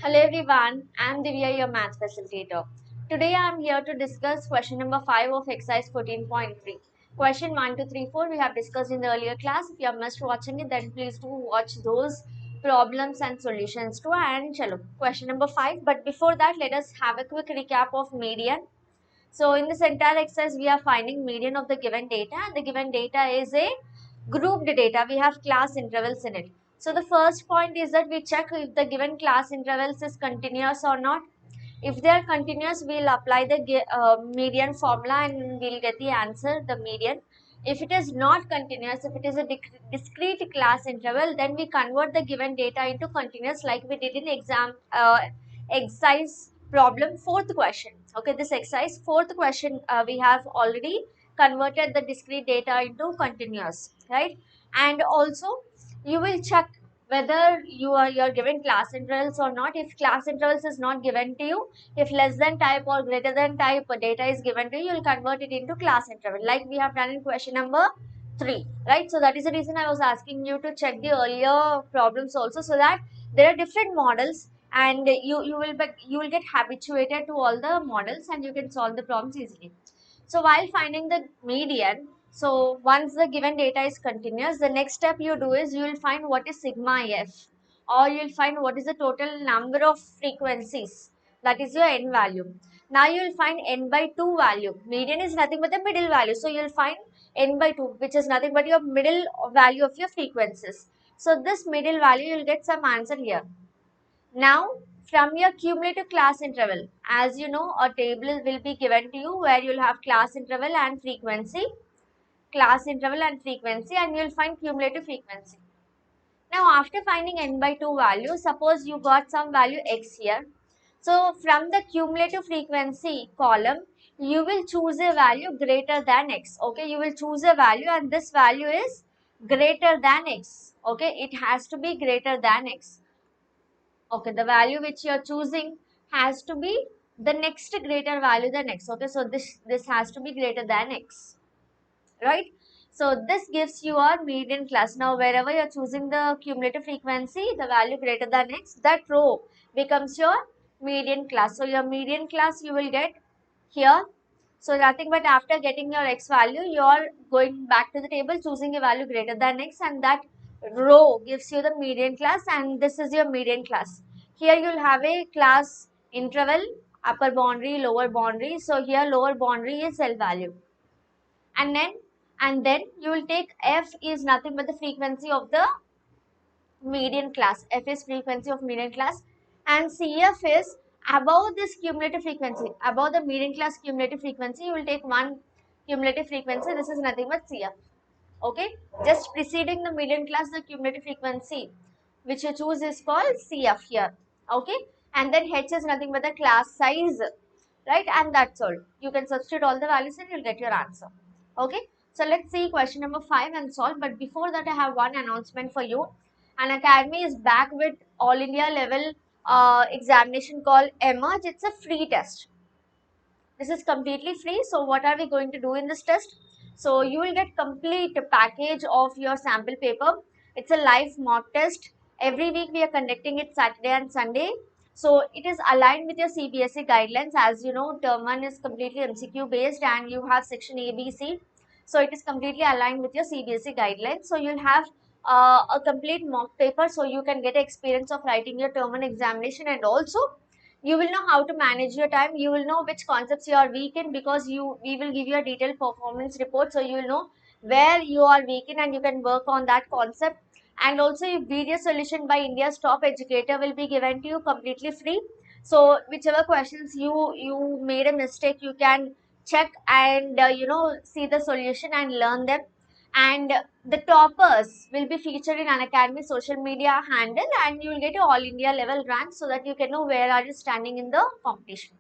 Hello everyone, I am Divya, your maths facilitator. Today I am here to discuss question number 5 of exercise 14.3. Question 1 to 3, 4 we have discussed in the earlier class. If you have missed watching it, then please do watch those problems and solutions too. And chalo, question number 5. But before that, let us have a quick recap of median. So in this entire exercise, we are finding median of the given data, and the given data is a grouped data. We have class intervals in it. So the first point is that we check if the given class intervals is continuous or not. If they are continuous, we'll apply the median formula and we'll get the answer, the median. If it is not continuous, if it is a discrete class interval, then we convert the given data into continuous like we did in exercise problem fourth question. Okay, this exercise fourth question, we have already converted the discrete data into continuous, right? And also you will check whether you're given class intervals or not. If class intervals is not given to you, if less than type or greater than type data is given to you, you'll convert it into class interval like we have done in question number 3, right? So that is the reason I was asking you to check the earlier problems also, so that there are different models and you will get habituated to all the models and you can solve the problems easily. So while finding the median, so once the given data is continuous, the next step you do is you will find what is sigma f, or you will find what is the total number of frequencies, that is your n value. Now you will find n by 2 value. Median is nothing but the middle value. So you will find n by 2, which is nothing but your middle value of your frequencies. So this middle value, you will get some answer here. Now, from your cumulative class interval, as you know, a table will be given to you where you'll have class interval and frequency, and you'll find cumulative frequency. Now, after finding n by 2 value, suppose you got some value x here. So, from the cumulative frequency column, you will choose a value greater than x. Okay, you will choose a value and this value is greater than x. Okay, it has to be greater than x. Okay, the value which you are choosing has to be the next greater value than x. Okay, so this has to be greater than x, right? So this gives you a median class. Now wherever you are choosing the cumulative frequency, the value greater than x, that row becomes your median class. So your median class you will get here. So nothing but after getting your x value, you are going back to the table, choosing a value greater than x, and that row gives you the median class, and this is your median class. Here you will have a class interval, upper boundary, lower boundary. So here lower boundary is L value. And then you will take f is nothing but the frequency of the median class. F is frequency of median class, and CF is above this cumulative frequency. Above the median class cumulative frequency, you will take one cumulative frequency. This is nothing but CF. Okay, just preceding the median class, the cumulative frequency which you choose is called CF here. Okay, and then H is nothing but the class size, right? And that's all. You can substitute all the values and you'll get your answer. Okay, so let's see question number 5 and solve. But before that, I have one announcement for you. An academy is back with all India level examination called Emerge. It's a free test. This is completely free. So what are we going to do in this test? So you will get complete package of your sample paper. It's a live mock test. Every week we are conducting it Saturday and Sunday. So it is aligned with your CBSE guidelines. As you know, term 1 is completely MCQ based and you have section ABC. So it is completely aligned with your CBSE guidelines. So you'll have a complete mock paper, so you can get experience of writing your term 1 examination, and also you will know how to manage your time. You will know which concepts you are weak in, because we will give you a detailed performance report, so you will know where you are weak in and you can work on that concept. And also a video solution by India's top educator will be given to you completely free. So whichever questions you made a mistake, you can check and see the solution and learn them. And the toppers will be featured in Unacademy social media handle, and you will get your all India level rank, so that you can know where are you standing in the competition.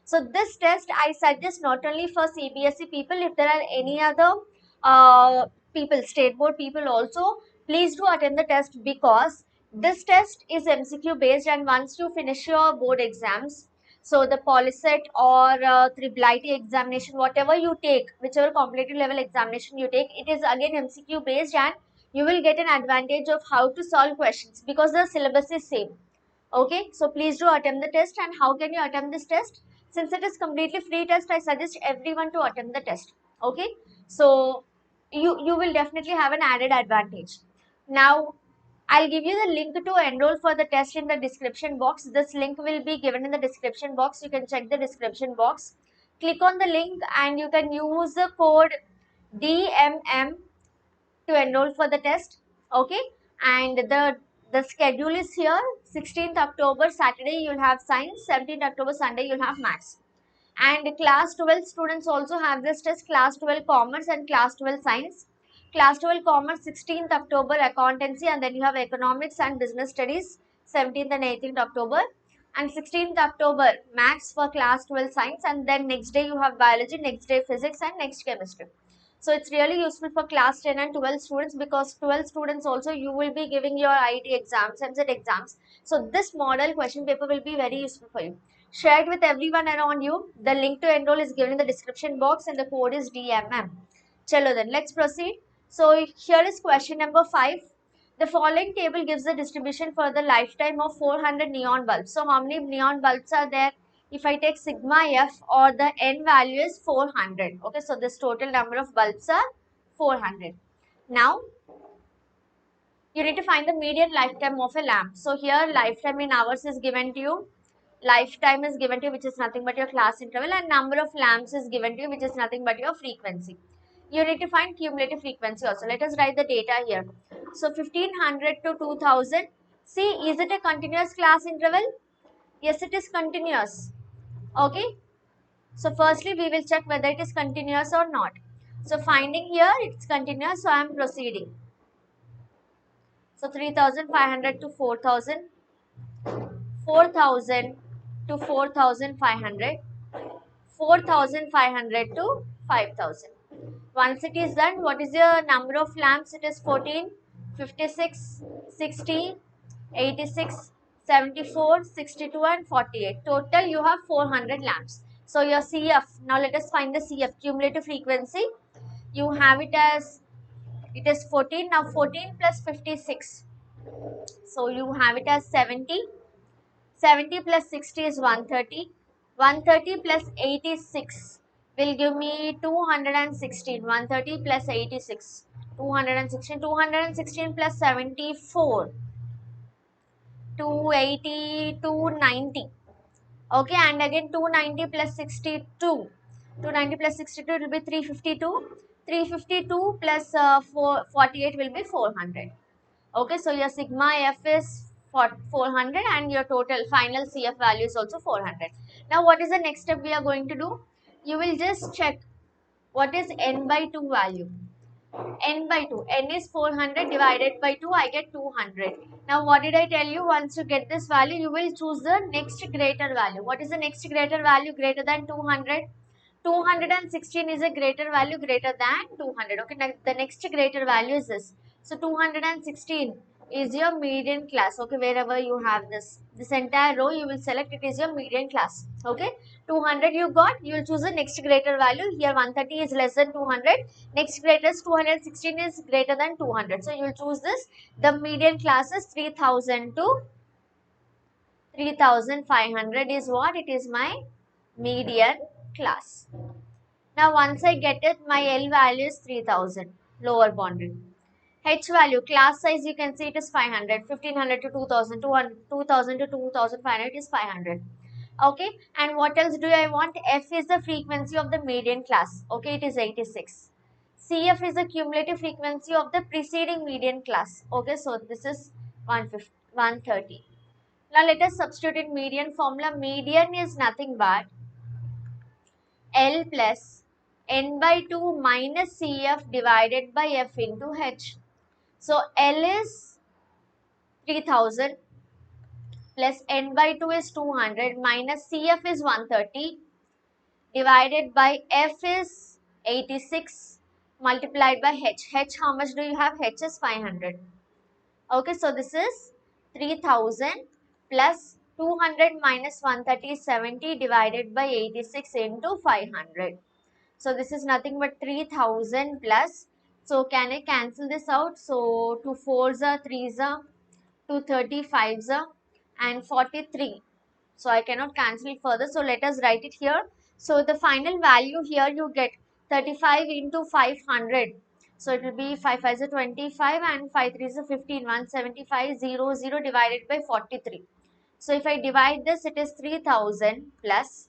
So this test I suggest not only for CBSE people. If there are any other people, state board people also, please do attend the test, because this test is MCQ based, and once you finish your board exams, so the Polyset or Triple IT examination, whatever you take, whichever competitive level examination you take, it is again MCQ based, and you will get an advantage of how to solve questions, because the syllabus is same. Okay, so please do attempt the test. And how can you attempt this test? Since it is completely free test, I suggest everyone to attempt the test. Okay, so you will definitely have an added advantage. Now, I'll give you the link to enroll for the test in the description box. This link will be given in the description box. You can check the description box. Click on the link and you can use the code DMM to enroll for the test. Okay, and the schedule is here. 16th October Saturday you'll have science, 17th October Sunday you'll have maths. And class 12 students also have this test, class 12 commerce and class 12 science. Class 12 commerce 16th October accountancy, and then you have economics and business studies 17th and 18th October, and 16th October maths for class 12 science, and then next day you have biology, next day physics, and next chemistry. So it's really useful for class 10 and 12 students, because 12 students also you will be giving your IIT exams, MCET exams. So this model question paper will be very useful for you. Share it with everyone around you. The link to enroll is given in the description box and the code is DMM. Chalo then, let's proceed. So here is question number 5. The following table gives the distribution for the lifetime of 400 neon bulbs. So how many neon bulbs are there? If I take sigma f, or the n value is 400. Okay, so this total number of bulbs are 400. Now, you need to find the median lifetime of a lamp. So here lifetime in hours is given to you. Lifetime is given to you, which is nothing but your class interval, and number of lamps is given to you, which is nothing but your frequency. You need to find cumulative frequency also. Let us write the data here. So 1500 to 2000. See, is it a continuous class interval? Yes, it is continuous. Okay. So firstly, we will check whether it is continuous or not. So finding here, it's continuous. So I am proceeding. So 3500 to 4000. 4000 to 4500. 4500 to 5000. Once it is done, what is your number of lamps? It is 14, 56, 60, 86, 74, 62 and 48. Total you have 400 lamps. So your CF, now let us find the CF, cumulative frequency. You have it as, it is 14, now 14 plus 56. So you have it as 70. 70 plus 60 is 130. 130 plus 86 will give me 216. 130 plus 86. 216. 216 plus 74. 280. 290. Okay, and again 290 plus 62. 290 plus 62 will be 352. 352 plus 48 will be 400. Okay, so your sigma f is 400 and your total final CF value is also 400. Now, what is the next step we are going to do? You will just check what is n by 2 value. N by 2. N is 400 divided by 2. I get 200. Now, what did I tell you? Once you get this value, you will choose the next greater value. What is the next greater value greater than 200? 216 is a greater value greater than 200. Okay, now the next greater value is this. So 216 is your median class. Okay, wherever you have this entire row, you will select it is your median class. Okay, 200 you got, you will choose the next greater value. Here 130 is less than 200. Next greatest 216 is greater than 200. So you will choose this. The median class is 3000 to 3500 is what? It is my median class. Now once I get it, my L value is 3000, lower boundary. H value, class size you can see it is 500, 1500 to 2000, 2000 to 2500 is 500. Okay, and what else do I want? F is the frequency of the median class. Okay, it is 86. CF is the cumulative frequency of the preceding median class. Okay, so this is 130. Now let us substitute in median formula. Median is nothing but L plus n by 2 minus CF divided by F into H. So L is 3000 plus n by 2 is 200 minus CF is 130 divided by F is 86 multiplied by H. H, how much do you have? H is 500. Okay, so this is 3000 plus 200 minus 130 is 70 divided by 86 into 500. So this is nothing but 3000 plus. So can I cancel this out? So 2 4s are 3s are 2 35s are and 43. So I cannot cancel it further. So let us write it here. So the final value here you get 35 into 500. So it will be 5 5 is 25 and 5 3 is 15. 175 0 0 divided by 43. So if I divide this, it is 3000 plus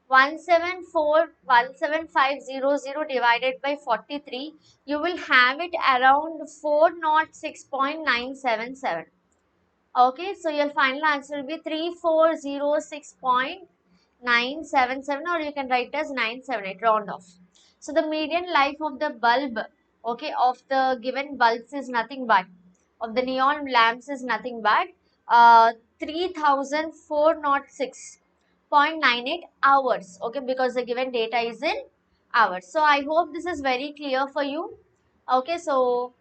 174,17500 divided by 43. You will have it around 406.977. Okay, so your final answer will be 3406.977, or you can write as 978, round off. So the median life of the bulb, okay, of the given bulbs is nothing but, of the neon lamps is nothing but 3406.98 hours, okay, because the given data is in hours. So I hope this is very clear for you. Okay, so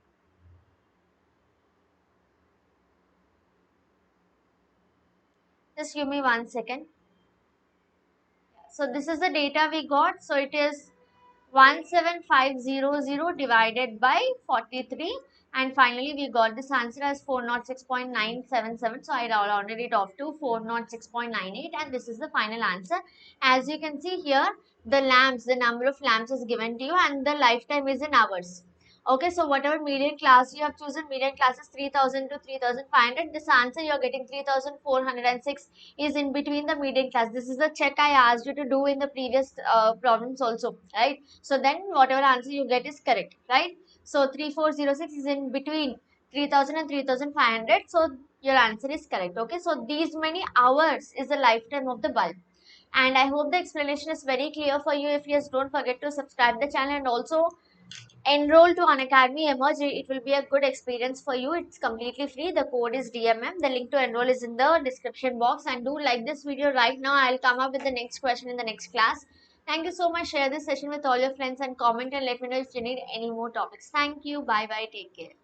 just give me 1 second. So this is the data we got. So it is 17500 divided by 43, and finally we got this answer as 406.977. So I rounded it off to 406.98, and this is the final answer. As you can see here, the lamps, the number of lamps is given to you, and the lifetime is in hours. Okay, so whatever median class you have chosen, median class is 3000 to 3500. This answer you are getting 3406 is in between the median class. This is the check I asked you to do in the previous problems also, right? So then whatever answer you get is correct, right? So 3406 is in between 3000 and 3500. So your answer is correct. Okay, so these many hours is the lifetime of the bulb. And I hope the explanation is very clear for you. If yes, don't forget to subscribe the channel and also enroll to Unacademy Emerge. It will be a good experience for you. It's completely free. The code is DMM. The link to enroll is in the description box. And do like this video right now. I'll come up with the next question in the next class. Thank you so much. Share this session with all your friends and comment and let me know if you need any more topics. Thank you. Bye bye. Take care.